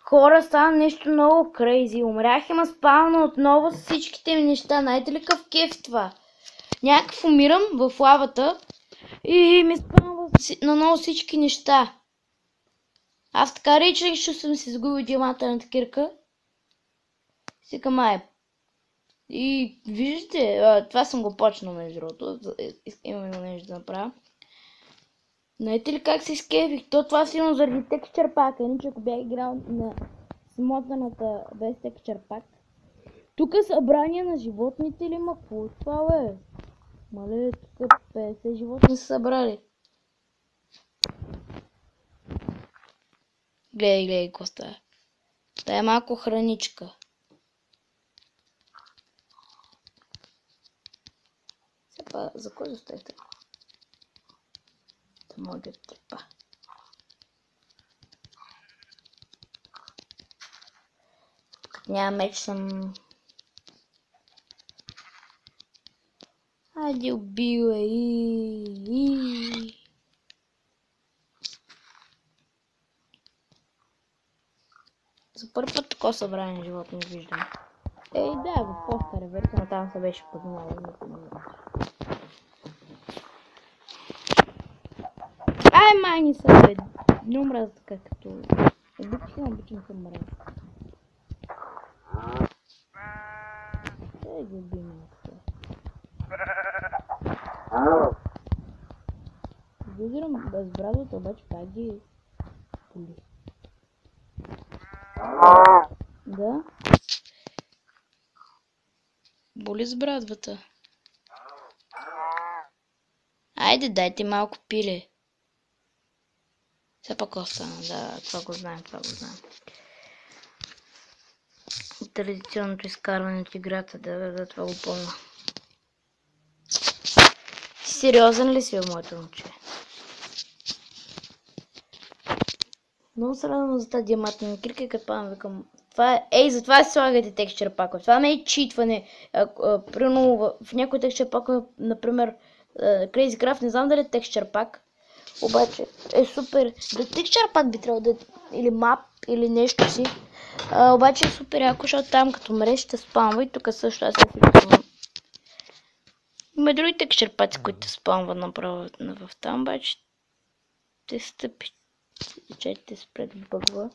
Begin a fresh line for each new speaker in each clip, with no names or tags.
Хора, стана нещо много крейзи. Умрях, има спална отново с всичките ми неща. Знаете ли какъв кеф това? Някакъв умирам в лавата и ми спалва наново всички неща. Аз така речех, че съм си изгубил диамантената кирка. Сика май. И виждате, това съм го почнал между другото. Имам нещо да направя. Знаете ли как се изкефих? Това силно заради текстчър пака. Иначе ако бях играл на смотаната без текстчър пак. Тук събрание на животните ли има? Какво това е? Мале, тук 50 животни са събрали. Гледай, Коста. Та е малко храничка. Сега, за кой оставих така? Да мога да трепа. Като няма меч съм... Айде убила и... За първи път такова събрание на животни виждам. Ей, да, в по-стара версия, но там се беше подмало. Ай, майни са, бе. Не умря така като... Обичам се мраз. Ей, ги убим се. Виждам без брадата, обаче пак ги поли. Да? Боли с брадвата. Айде, дайте малко пиле. Все пак остана, да, това го знаем. Традиционното изкарване от играта, да, това го помня. Сериозен ли си, моето момче? Много се радвам за тази диамантна кирка и като падам викам... затова си слагате текстчър пакове. Това не е читване. Примерно в някои текстчър пакове, например, Crazy Craft, не знам дали е текстчър пак. Обаче е супер. Да, текстчър пак би трябвало да или мап, или нещо си. Обаче е супер яко, защото там като мреш ще спамва и тук също аз се фиксвам. Има други текстчър паци, които спамва направо в там, обаче те стъпи. Чайте спред бъгва.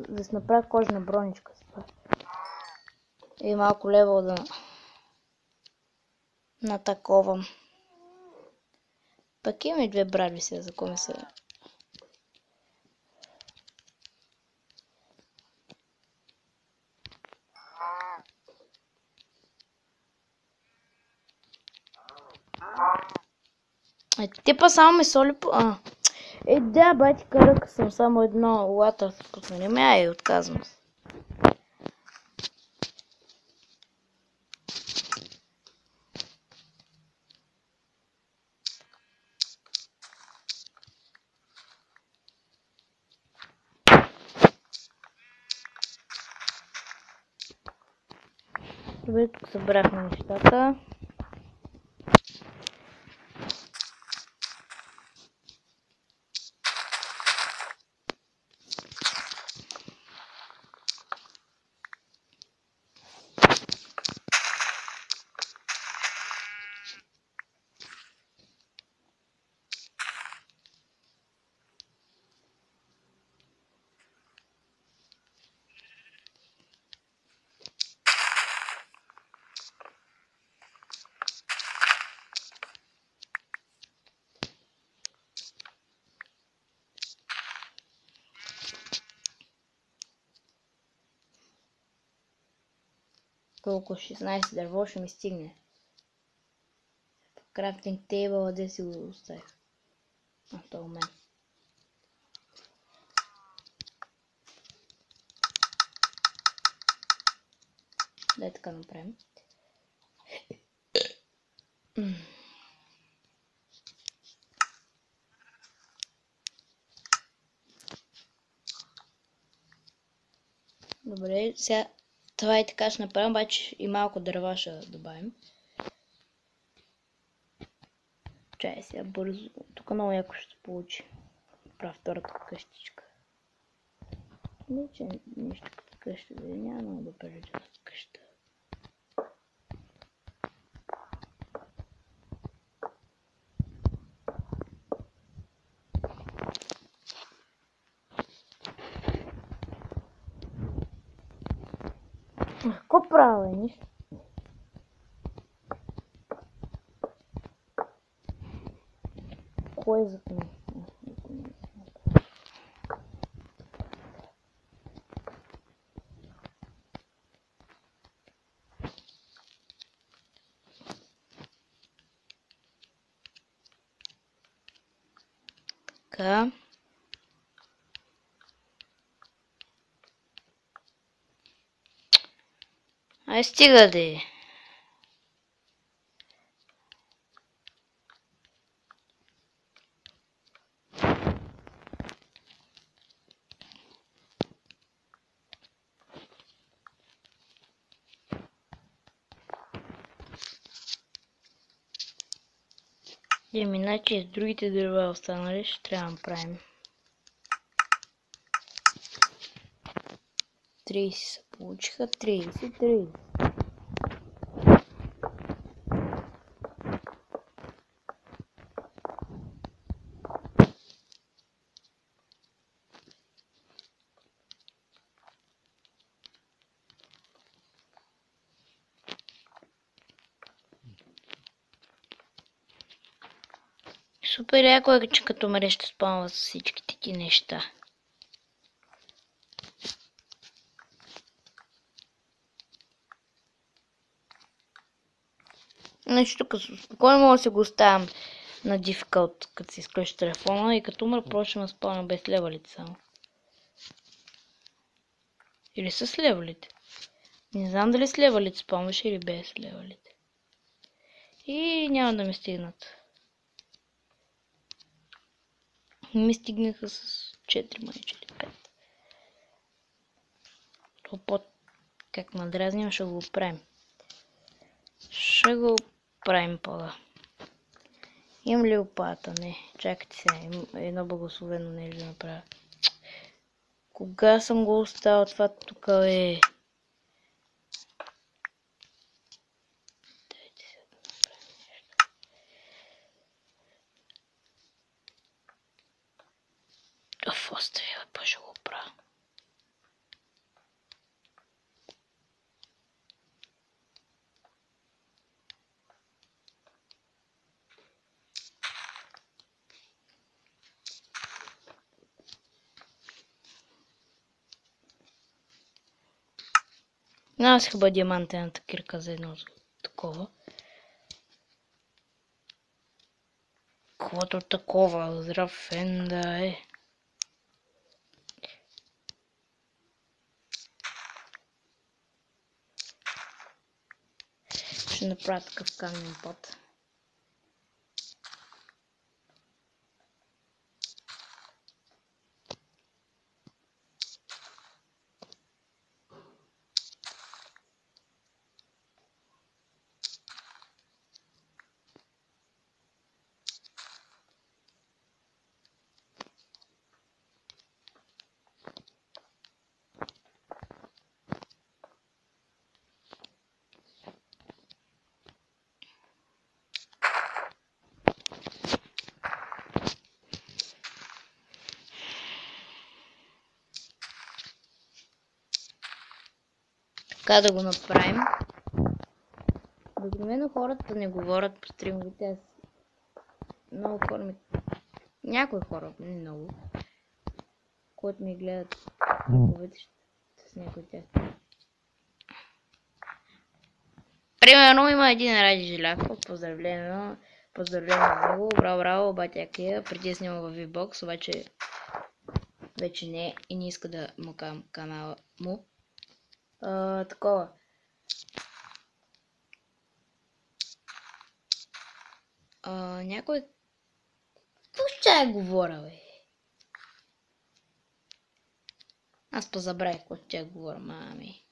Да се направя кожна броничка. И малко левел да натаковам. Пък имам и две брадви сега, за коме са. Типа само ме соли по... да, батика ръка съм, само едно латър се пусна. Не ме отказвам се. Добре, тук събрахме нещата. Колко 16 дърво ще ми стигне. Крафтинг тейбъл, де си го оставих? Това у мен. Дай така направим. Добре, сега това и така ще направим, обаче и малко дърва ще добавим. Чай сега бързо. Тук много яко ще се получи. Правя втората къщичка. Не, че нищо като къща да няма много да прилича на къща. Какво правя, нищо? Кой е зад мен? Така. Ай, стига де. Иначе с другите дърва останали ще трябва да направим. 30 се получиха. 30. Супер яко е, че като мреш ще спомва с всичките ти неща. Значи тук спокойно мога да се го оставям на difficult, като си изключи телефона и като умра, просто да спомня без левелите само. Или с левелите. Не знам дали с левелите спомняш или без левелите. И няма да ми стигнат. Ми стигнаха с 4 майче или 5. Лопот, как надразним, ще го правим. Ще го правим пода. Имам ли лопата? Не. Чакайте сега. Имам едно благословено нещо да направя. Кога съм го оставил това тук е? Дайте сега да направим нещо. Остави, па ще го правя. Аз хъба диамантената кирка за едно такова. Каквото такова, здрав фен да е. Ще направя такъв каменен пот. Така да го направим. Обикновено хората не говорят по стримовете. Аз много хора ми... Някои хора, не много, които ми гледат стримовете с някой от тях. Примерно има един Ради Жиляков, поздравление за него, браво, батякия, преди снима във VBOX, обаче вече не и не иска да му кам канала му. Такова. Някой... Какво ще говоря, бе? Аз позабравих какво ще говоря, мами.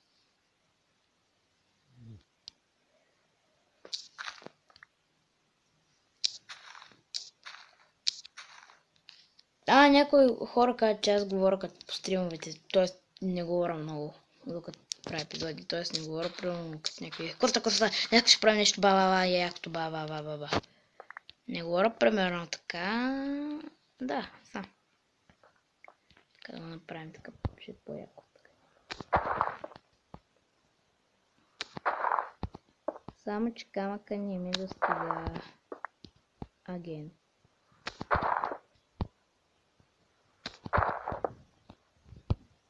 Някои хора казват, че аз говоря като по стримовете, т.е. не говоря много, докато правя епизоди, т.е. не говоря примерно като някакви коста, някак ще правим нещо ба-ба-ба, якото ба-ба-ба-ба-ба. Не говоря примерно така, да, сам. Така да направим така, ще е по-яко. Само че камъка не ми достига. Аген.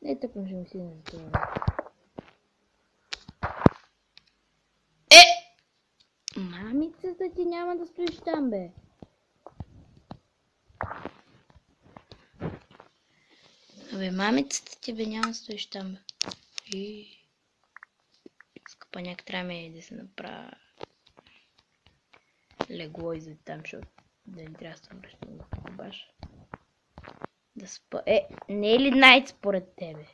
Не, така ще ми си не за това. Мамицата ти няма да стоиш там, бе. Абе, мамицата ти, бе, няма да стоиш там, бе. Скъпа, някак трябва да се направя легло и за там, защото да не трябва да се връщам в баш. Да спа... не е ли найт според тебе?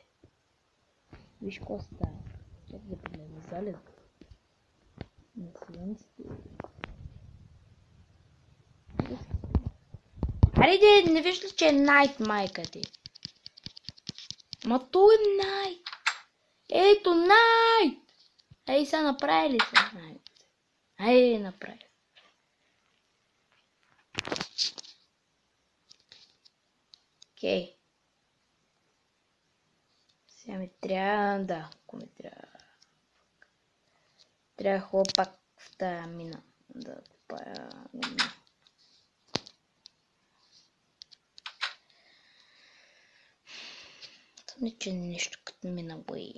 Виж какво става. Чакай да погледна залез. На слънцето. Аре, не виж ли, че е найт, майка ти? Ма то е найт. Ето найт. Ей, са направи ли се найт? Ей, направи. Окей. Сега ми трябва, да, ако ми трябва. Трябва хлопак в тая мина да купая мина. Не, че нещо като мина, бой.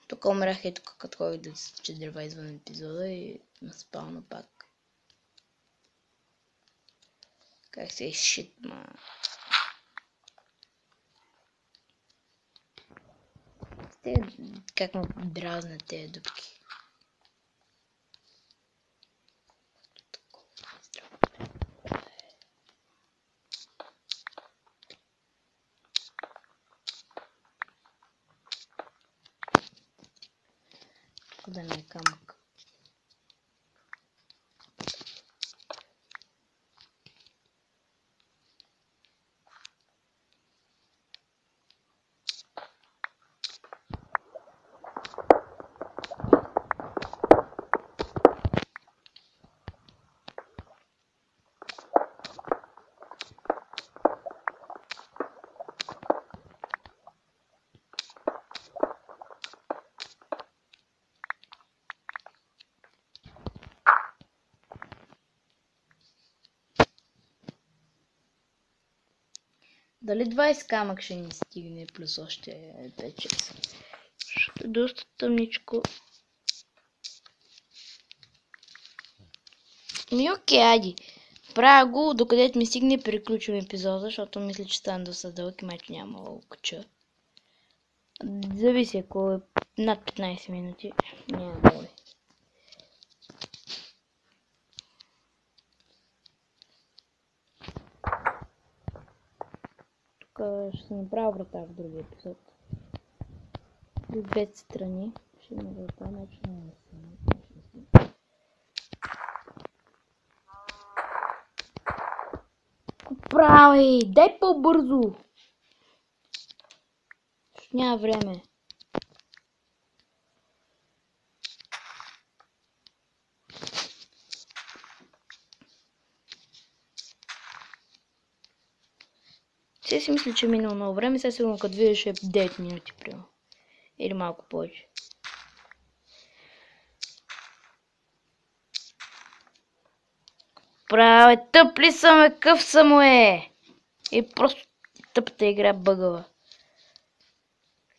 Тук умрях и тук като ходих да се че дърва извън епизода и ме спална пак. Как се шит, ма. Как ме дразнат тези дупки. Да не е камък. Дали 20 камък ще ни стигне плюс още 5-6? Защото е доста тъмничко. Окей, айди. Правя го, докъдето ми стигне, приключвам епизода, защото мисля, че стана доста дълъг и майче няма да го кача. Зависи, ако е над 15 минути, няма да е. Тук ще направя врата в другия епизод. С двете страни ще има врата, значи няма да се. Прави! Дай по-бързо! Няма време. Сега си мисля, че е минало много време, сега сигурно като видиш е 9 минути примерно. Или малко повече. Праве, тъп ли съм, къв съм е? И просто тъпата игра бъгава.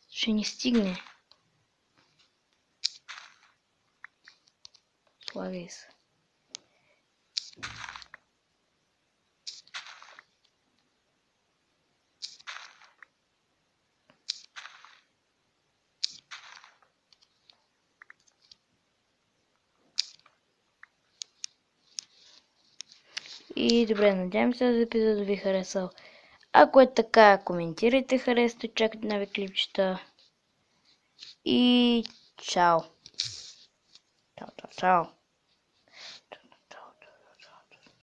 Ще ни стигне. Слагай се. И добре, надявам се този епизод да ви харесал. Ако е така, коментирайте, харесайте, чакайте нови клипчета. И чао. Чао, чао, чао.